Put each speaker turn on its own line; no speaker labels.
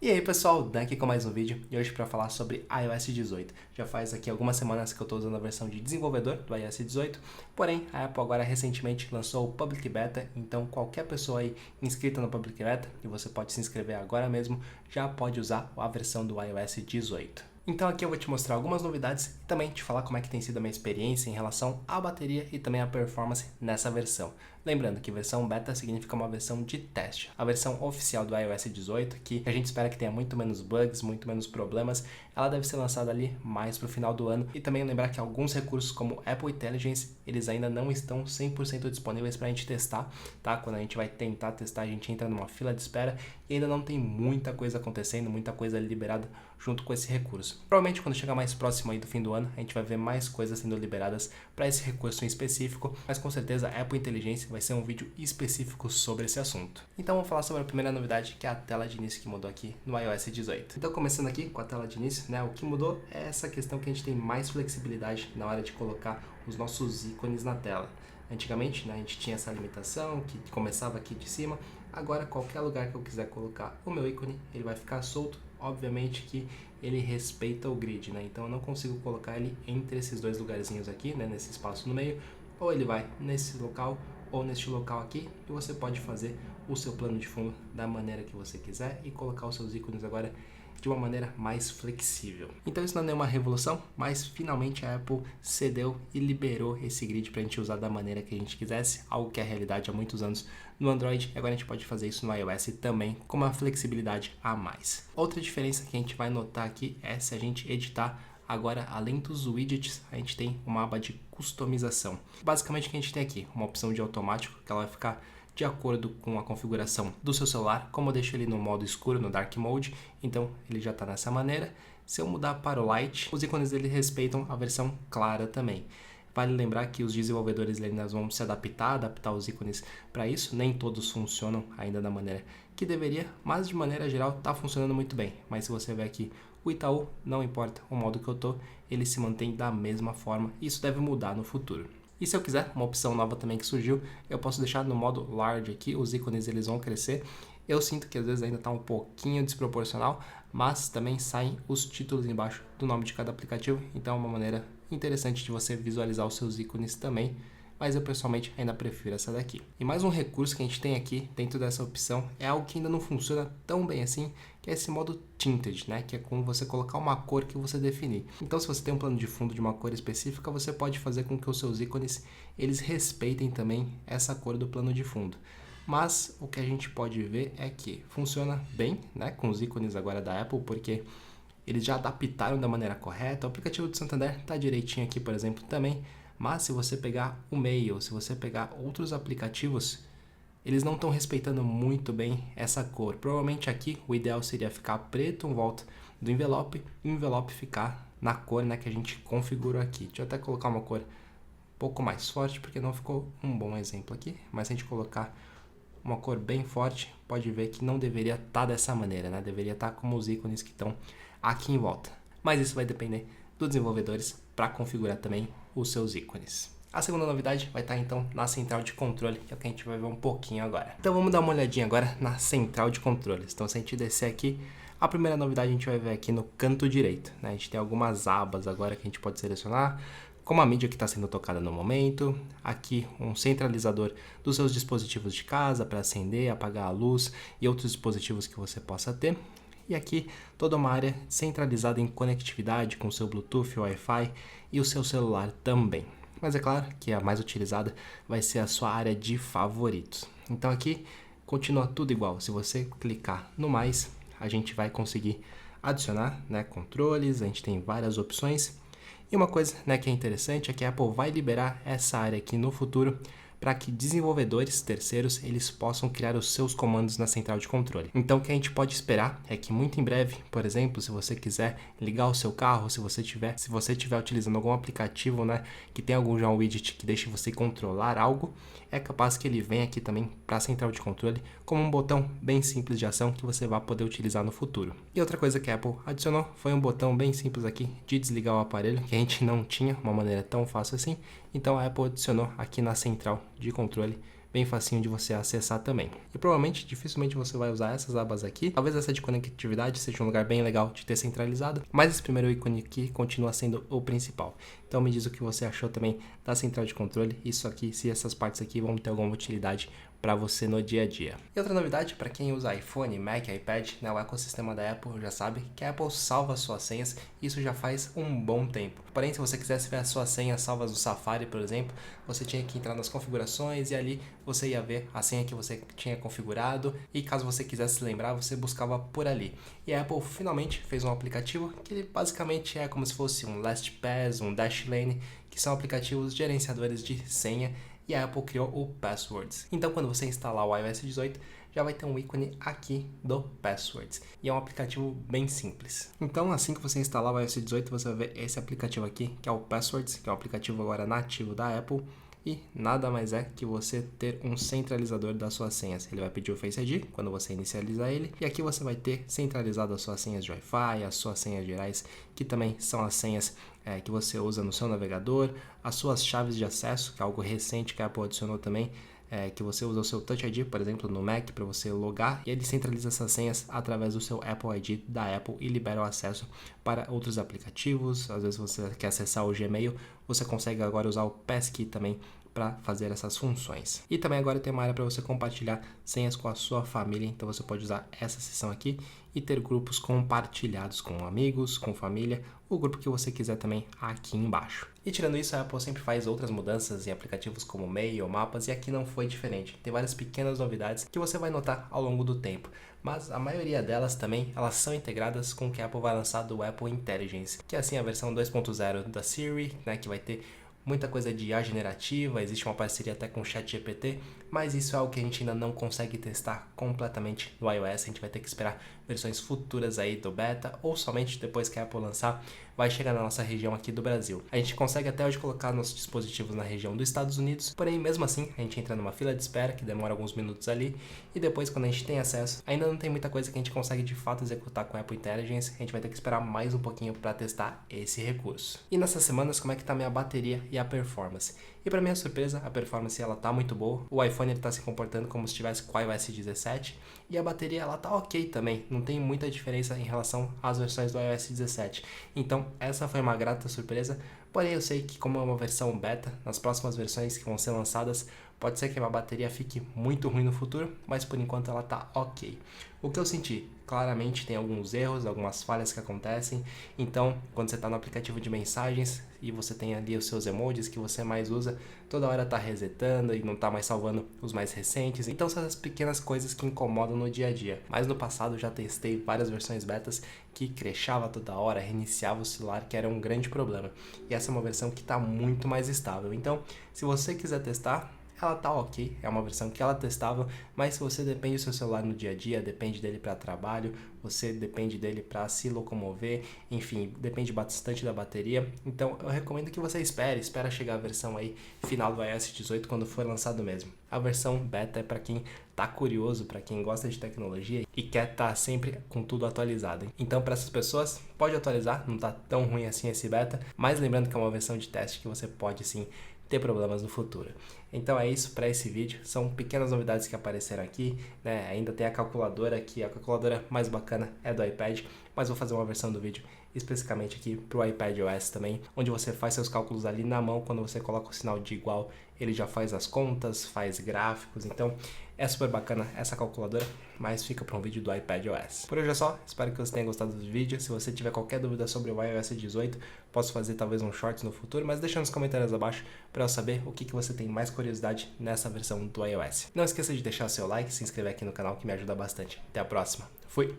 E aí pessoal, Dan aqui com mais um vídeo e hoje para falar sobre iOS 18. Já faz aqui algumas semanas que eu estou usando a versão de desenvolvedor do iOS 18, porém a Apple agora recentemente lançou o Public Beta, então qualquer pessoa aí inscrita no Public Beta, e você pode se inscrever agora mesmo, já pode usar a versão do iOS 18. Então aqui eu vou te mostrar algumas novidades e também te falar como é que tem sido a minha experiência em relação à bateria e também à performance nessa versão. Lembrando que versão beta significa uma versão de teste. A versão oficial do iOS 18, que a gente espera que tenha muito menos bugs, muito menos problemas, ela deve ser lançada ali mais para o final do ano. E também lembrar que alguns recursos como Apple Intelligence, eles ainda não estão 100% disponíveis para a gente testar, tá? Quando a gente vai tentar testar, a gente entra numa fila de espera e ainda não tem muita coisa acontecendo, muita coisa liberada junto com esse recurso. Provavelmente quando chegar mais próximo aí do fim do ano, a gente vai ver mais coisas sendo liberadas para esse recurso em específico, mas com certeza a Apple Intelligence vai ser um vídeo específico sobre esse assunto. Então vamos falar sobre a primeira novidade, que é a tela de início que mudou aqui no iOS 18. Então começando aqui com a tela de início, né, o que mudou é essa questão que a gente tem mais flexibilidade na hora de colocar os nossos ícones na tela. Antigamente, né, a gente tinha essa limitação que começava aqui de cima, agora qualquer lugar que eu quiser colocar o meu ícone, ele vai ficar solto. Obviamente que ele respeita o grid, né? Então eu não consigo colocar ele entre esses dois lugarzinhos aqui, né? Nesse espaço no meio, ou ele vai nesse local ou neste local aqui, e você pode fazer o seu plano de fundo da maneira que você quiser e colocar os seus ícones agora de uma maneira mais flexível. Então isso não é nenhuma revolução, mas finalmente a Apple cedeu e liberou esse grid para a gente usar da maneira que a gente quisesse, algo que é a realidade há muitos anos no Android, e agora a gente pode fazer isso no iOS também, com uma flexibilidade a mais. Outra diferença que a gente vai notar aqui é se a gente editar. Agora, além dos widgets, a gente tem uma aba de customização. Basicamente o que a gente tem aqui, uma opção de automático, que ela vai ficar de acordo com a configuração do seu celular. Como eu deixo ele no modo escuro, no Dark Mode, então ele já está nessa maneira. Se eu mudar para o Light, os ícones dele respeitam a versão clara também. Vale lembrar que os desenvolvedores ainda vão se adaptar os ícones para isso. Nem todos funcionam ainda da maneira que deveria, mas de maneira geral está funcionando muito bem. Mas se você ver aqui o Itaú, não importa o modo que eu tô, ele se mantém da mesma forma. Isso deve mudar no futuro. E se eu quiser, uma opção nova também que surgiu, eu posso deixar no modo Large aqui, os ícones eles vão crescer. Eu sinto que às vezes ainda está um pouquinho desproporcional, mas também saem os títulos embaixo do nome de cada aplicativo, então é uma maneira interessante de você visualizar os seus ícones também, mas eu pessoalmente ainda prefiro essa daqui. E mais um recurso que a gente tem aqui dentro dessa opção é algo que ainda não funciona tão bem assim, que é esse modo Tinted, né? Que é como você colocar uma cor que você definir. Então se você tem um plano de fundo de uma cor específica, você pode fazer com que os seus ícones eles respeitem também essa cor do plano de fundo. Mas o que a gente pode ver é que funciona bem, né, com os ícones agora da Apple, porque eles já adaptaram da maneira correta. O aplicativo do Santander está direitinho aqui, por exemplo, também. Mas se você pegar o Mail, se você pegar outros aplicativos, eles não estão respeitando muito bem essa cor. Provavelmente aqui o ideal seria ficar preto em volta do envelope e o envelope ficar na cor, né, que a gente configurou aqui. Deixa eu até colocar uma cor um pouco mais forte, porque não ficou um bom exemplo aqui. Mas se a gente colocar uma cor bem forte, pode ver que não deveria estar dessa maneira, né? Deveria estar como os ícones que estão aqui em volta. Mas isso vai depender dos desenvolvedores para configurar também os seus ícones. A segunda novidade vai estar então na central de controle, que é o que a gente vai ver um pouquinho agora. Então vamos dar uma olhadinha agora na central de controles. Então se a gente descer aqui, a primeira novidade a gente vai ver aqui no canto direito, né? A gente tem algumas abas agora que a gente pode selecionar, como a mídia que está sendo tocada no momento, aqui um centralizador dos seus dispositivos de casa para acender, apagar a luz e outros dispositivos que você possa ter. E aqui toda uma área centralizada em conectividade com o seu Bluetooth, Wi-Fi e o seu celular também. Mas é claro que a mais utilizada vai ser a sua área de favoritos. Então aqui continua tudo igual. Se você clicar no mais, a gente vai conseguir adicionar, né, controles, a gente tem várias opções. E uma coisa, né, que é interessante é que a Apple vai liberar essa área aqui no futuro para que desenvolvedores terceiros eles possam criar os seus comandos na central de controle. Então o que a gente pode esperar é que muito em breve, por exemplo, se você quiser ligar o seu carro, se você estiver utilizando algum aplicativo, né, que tem algum já um widget que deixe você controlar algo, é capaz que ele venha aqui também para a central de controle como um botão bem simples de ação que você vai poder utilizar no futuro. E outra coisa que a Apple adicionou foi um botão bem simples aqui de desligar o aparelho, que a gente não tinha uma maneira tão fácil assim. Então a Apple adicionou aqui na central de controle bem facinho de você acessar também. E provavelmente, dificilmente você vai usar essas abas aqui. Talvez essa de conectividade seja um lugar bem legal de ter centralizado, mas esse primeiro ícone aqui continua sendo o principal. Então me diz o que você achou também da central de controle, isso aqui, se essas partes aqui vão ter alguma utilidade para você no dia a dia. E outra novidade para quem usa iPhone, Mac, iPad, né, o ecossistema da Apple já sabe que a Apple salva suas senhas, isso já faz um bom tempo. Porém, se você quisesse ver as suas senhas salvas no Safari, por exemplo, você tinha que entrar nas configurações e ali você ia ver a senha que você tinha configurado e caso você quisesse lembrar, você buscava por ali. E a Apple finalmente fez um aplicativo que ele basicamente é como se fosse um LastPass, um Dashlane, que são aplicativos gerenciadores de senha, e a Apple criou o Passwords. Então, quando você instalar o iOS 18, já vai ter um ícone aqui do Passwords. E é um aplicativo bem simples. Então, assim que você instalar o iOS 18, você vai ver esse aplicativo aqui, que é o Passwords, que é um aplicativo agora nativo da Apple. E nada mais é que você ter um centralizador das suas senhas. Ele vai pedir o Face ID quando você inicializar ele. E aqui você vai ter centralizado as suas senhas de Wi-Fi, as suas senhas gerais, que também são as senhas que você usa no seu navegador, as suas chaves de acesso, que é algo recente que a Apple adicionou também, que você usa o seu Touch ID, por exemplo, no Mac para você logar, e ele centraliza essas senhas através do seu Apple ID da Apple e libera o acesso para outros aplicativos. Às vezes você quer acessar o Gmail, você consegue agora usar o Passkey também para fazer essas funções. E também agora tem uma área para você compartilhar senhas com a sua família, então você pode usar essa seção aqui e ter grupos compartilhados com amigos, com família, o grupo que você quiser também aqui embaixo. E tirando isso, a Apple sempre faz outras mudanças em aplicativos como Mail, Mapas, e aqui não foi diferente. Tem várias pequenas novidades que você vai notar ao longo do tempo, mas a maioria delas também, elas são integradas com o que a Apple vai lançar do Apple Intelligence, que é assim a versão 2.0 da Siri, né, que vai ter muita coisa de IA generativa, existe uma parceria até com o ChatGPT, mas isso é algo que a gente ainda não consegue testar completamente no iOS, a gente vai ter que esperar versões futuras aí do beta, ou somente depois que a Apple lançar, vai chegar na nossa região aqui do Brasil. A gente consegue até hoje colocar nossos dispositivos na região dos Estados Unidos, porém mesmo assim a gente entra numa fila de espera que demora alguns minutos ali, e depois quando a gente tem acesso, ainda não tem muita coisa que a gente consegue de fato executar com a Apple Intelligence, a gente vai ter que esperar mais um pouquinho para testar esse recurso. E nessas semanas, como é que tá minha bateria e a performance? E para minha surpresa, a performance ela tá muito boa, o iPhone ele tá se comportando como se estivesse com o iOS 17, e a bateria ela tá ok também, não tem muita diferença em relação às versões do iOS 17. Então essa foi uma grata surpresa, porém eu sei que como é uma versão beta, nas próximas versões que vão ser lançadas, pode ser que a minha bateria fique muito ruim no futuro, mas por enquanto ela tá ok. O que eu senti? Claramente tem alguns erros, algumas falhas que acontecem, então quando você está no aplicativo de mensagens e você tem ali os seus emojis que você mais usa, toda hora está resetando e não está mais salvando os mais recentes, então são essas pequenas coisas que incomodam no dia a dia. Mas no passado eu já testei várias versões betas que crashava toda hora, reiniciava o celular, que era um grande problema, e essa é uma versão que está muito mais estável. Então se você quiser testar, ela tá ok, é uma versão que ela é testável, mas se você depende do seu celular no dia a dia, depende dele para trabalho, você depende dele para se locomover, enfim, depende bastante da bateria, então eu recomendo que você espera chegar a versão aí final do iOS 18 quando for lançado mesmo. A versão beta é para quem tá curioso, para quem gosta de tecnologia e quer estar sempre com tudo atualizado. Então para essas pessoas, pode atualizar, não tá tão ruim assim esse beta, mas lembrando que é uma versão de teste que você pode sim ter problemas no futuro. Então é isso para esse vídeo, são pequenas novidades que apareceram aqui, né? Ainda tem a calculadora, que a calculadora mais bacana é do iPad, mas vou fazer uma versão do vídeo especificamente aqui para o iPadOS também, onde você faz seus cálculos ali na mão, quando você coloca o sinal de igual, ele já faz as contas, faz gráficos, então é super bacana essa calculadora, mas fica para um vídeo do iPadOS. Por hoje é só, espero que você tenha gostado do vídeo. Se você tiver qualquer dúvida sobre o iOS 18, posso fazer talvez um shorts no futuro, mas deixa nos comentários abaixo para eu saber o que você tem mais curiosidade nessa versão do iOS. Não esqueça de deixar seu like, se inscrever aqui no canal que me ajuda bastante. Até a próxima. Fui!